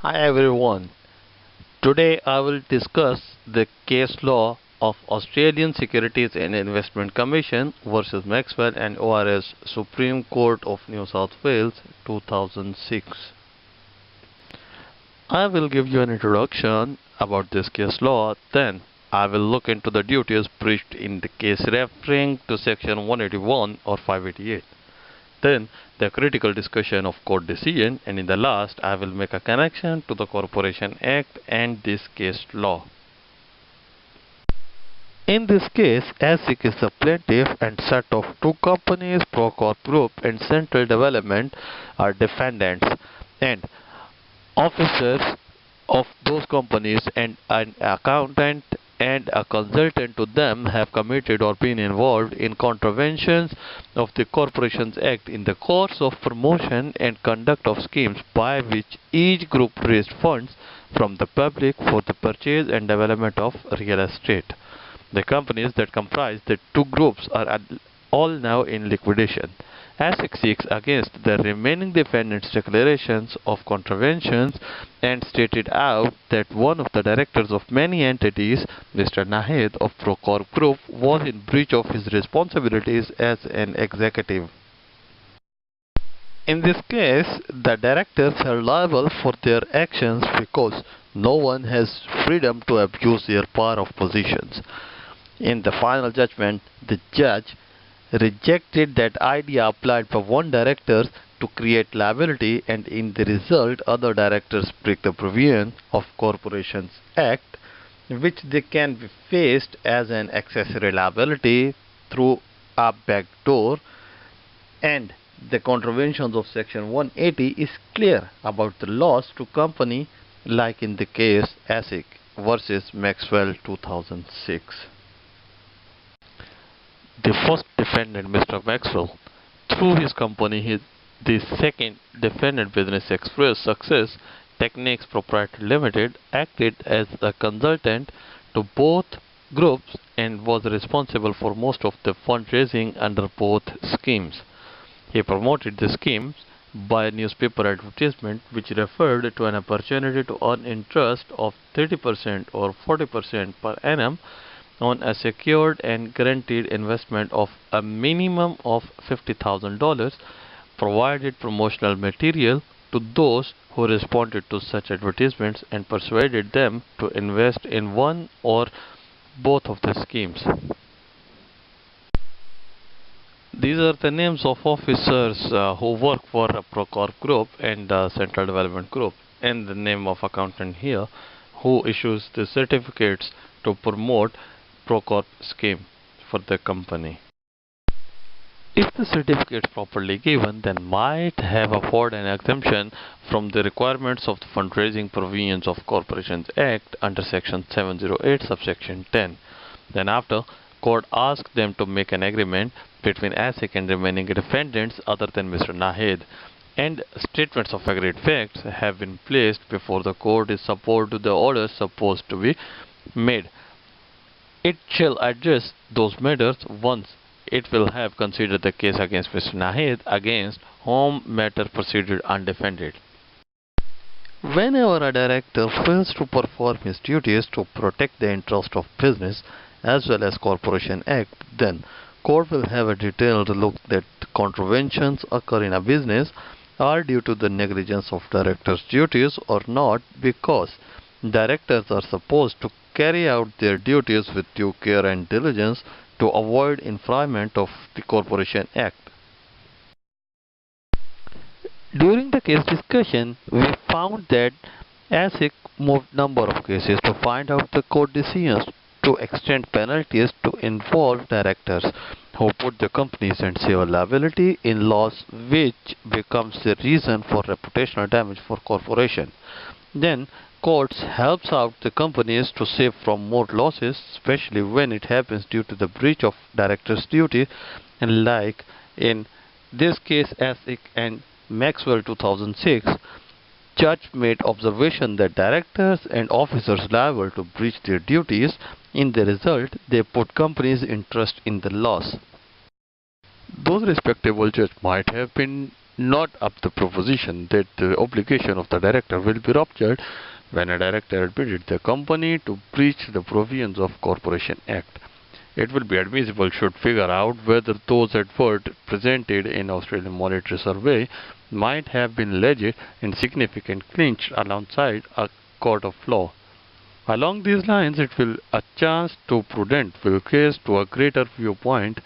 Hi everyone. Today I will discuss the case law of Australian Securities and Investment Commission versus Maxwell and ORS Supreme Court of New South Wales 2006. I will give you an introduction about this case law, then I will look into the duties breached in the case referring to section 181 or 588. Then the critical discussion of court decision, and in the last I will make a connection to the Corporation Act and this case law. In this case, ASIC is the plaintiff and set of two companies, Procorp Group and Central Development, are defendants, and officers of those companies and an accountant and a consultant to them have committed or been involved in contraventions of the Corporations Act in the course of promotion and conduct of schemes by which each group raised funds from the public for the purchase and development of real estate. The companies that comprise the two groups are all now in liquidation. ASIC seeks against the remaining defendants' declarations of contraventions and stated out that one of the directors of many entities, Mr. Nahed of Procorp Group, was in breach of his responsibilities as an executive. In this case, the directors are liable for their actions because no one has freedom to abuse their power of positions. In the final judgment, the judge rejected that idea applied by one director to create liability, and in the result other directors break the provision of Corporations Act, which they can be faced as an accessory liability through a back door, and the contraventions of section 180 is clear about the loss to company, like in the case ASIC versus Maxwell 2006. The first defendant, Mr. Maxwell, through his company, the second defendant, Business Express Success Techniques Proprietary Limited, acted as a consultant to both groups and was responsible for most of the fundraising under both schemes. He promoted the schemes by newspaper advertisement, which referred to an opportunity to earn interest of 30% or 40% per annum on a secured and guaranteed investment of a minimum of $50,000, provided promotional material to those who responded to such advertisements and persuaded them to invest in one or both of the schemes. These are the names of officers who work for a Procorp Group and Central Development Group, and the name of accountant here who issues the certificates to promote Procorp scheme for the company. If the certificate is properly given, then might have afforded an exemption from the requirements of the fundraising provisions of Corporations Act under section 708 subsection 10. Then after, court asked them to make an agreement between ASIC and remaining defendants other than Mr. Nahed, and statements of agreed facts have been placed before the court in support to the orders supposed to be made. It shall address those matters once it will have considered the case against Mr. Nahed, against whom matter proceeded undefended. Whenever a director fails to perform his duties to protect the interest of business as well as Corporation Act, then court will have a detailed look that contraventions occur in a business are due to the negligence of director's duties or not, because directors are supposed to carry out their duties with due care and diligence to avoid infringement of the Corporation Act. During the case discussion, we found that ASIC moved number of cases to find out the court decisions to extend penalties to involve directors who put the companies in civil liability in loss, which becomes the reason for reputational damage for corporation. Then courts helps out the companies to save from more losses, especially when it happens due to the breach of director's duty, and like in this case ASIC and Maxwell 2006, judge made observation that directors and officers liable to breach their duties. In the result, they put companies' interest in the loss. Those respectable judges might have been not up the proposition that the obligation of the director will be ruptured when a director admitted the company to breach the provisions of Corporation Act. It will be admissible should figure out whether those adverts presented in Australian Monetary Survey might have been legit and significant clinched alongside a court of law. Along these lines, it will a chance to prudent will case to a greater viewpoint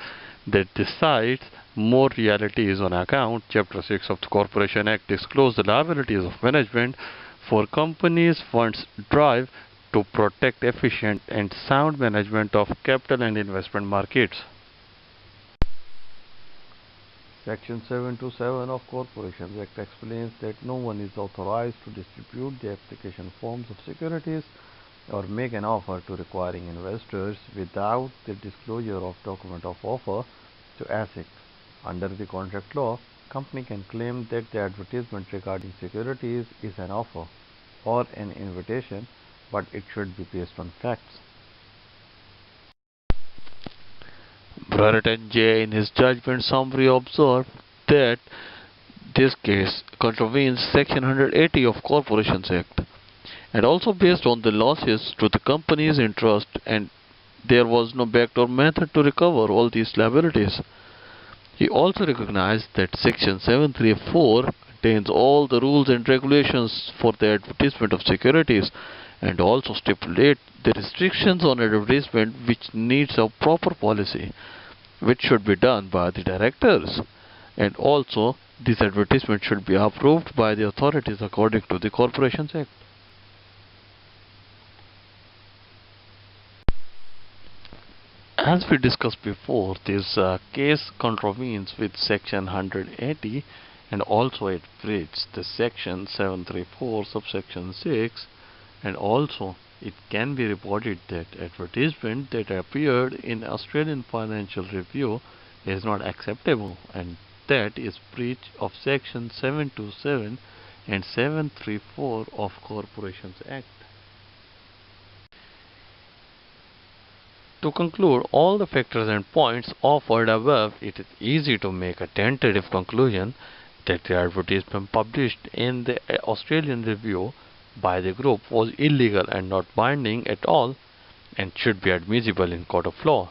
that decides more realities on account. Chapter 6 of the Corporation Act discloses the liabilities of management for companies' funds drive to protect efficient and sound management of capital and investment markets. Section 727 of Corporations Act explains that no one is authorized to distribute the application forms of securities or make an offer to requiring investors without the disclosure of document of offer to ASIC. Under the contract law, company can claim that the advertisement regarding securities is an offer or an invitation, but it should be based on facts. Brereton J. in his judgment summary observed that this case contravenes Section 180 of Corporations Act and also based on the losses to the company's interest, and there was no backdoor method to recover all these liabilities. He also recognized that Section 734 contains all the rules and regulations for the advertisement of securities and also stipulate the restrictions on advertisement which needs a proper policy, which should be done by the directors, and also this advertisement should be approved by the authorities according to the Corporations Act. As we discussed before, this case contravenes with Section 180 and also it breaches the Section 734 subsection 6, and also it can be reported that advertisement that appeared in Australian Financial Review is not acceptable, and that is breach of Section 727 and 734 of Corporations Act. To conclude all the factors and points offered above, it is easy to make a tentative conclusion that the advertisement published in the Australian Review by the group was illegal and not binding at all and should be admissible in court of law.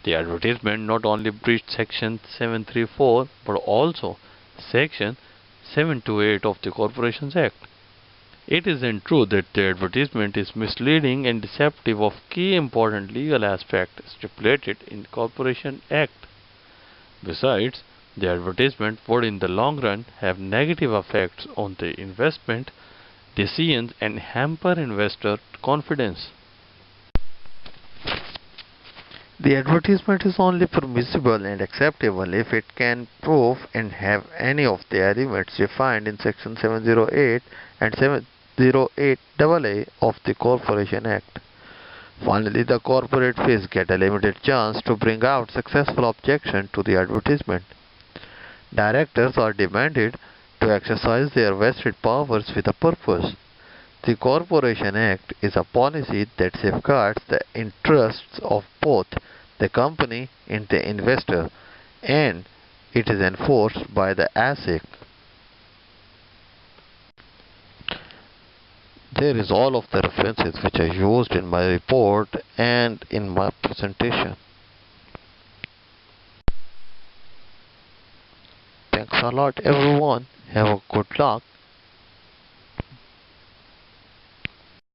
The advertisement not only breached Section 734 but also Section 728 of the Corporations Act. It is in truth that the advertisement is misleading and deceptive of key important legal aspects stipulated in Corporation Act. Besides, the advertisement would in the long run have negative effects on the investment decisions and hamper investor confidence. The advertisement is only permissible and acceptable if it can prove and have any of the elements defined in Section 708 and 708AA of the Corporation Act. Finally, the corporate fees get a limited chance to bring out successful objection to the advertisement. Directors are demanded to exercise their vested powers with a purpose. The Corporation Act is a policy that safeguards the interests of both the company and the investor, and it is enforced by the ASIC. There is all of the references which I used in my report and in my presentation. Thanks a lot everyone. Have a good luck.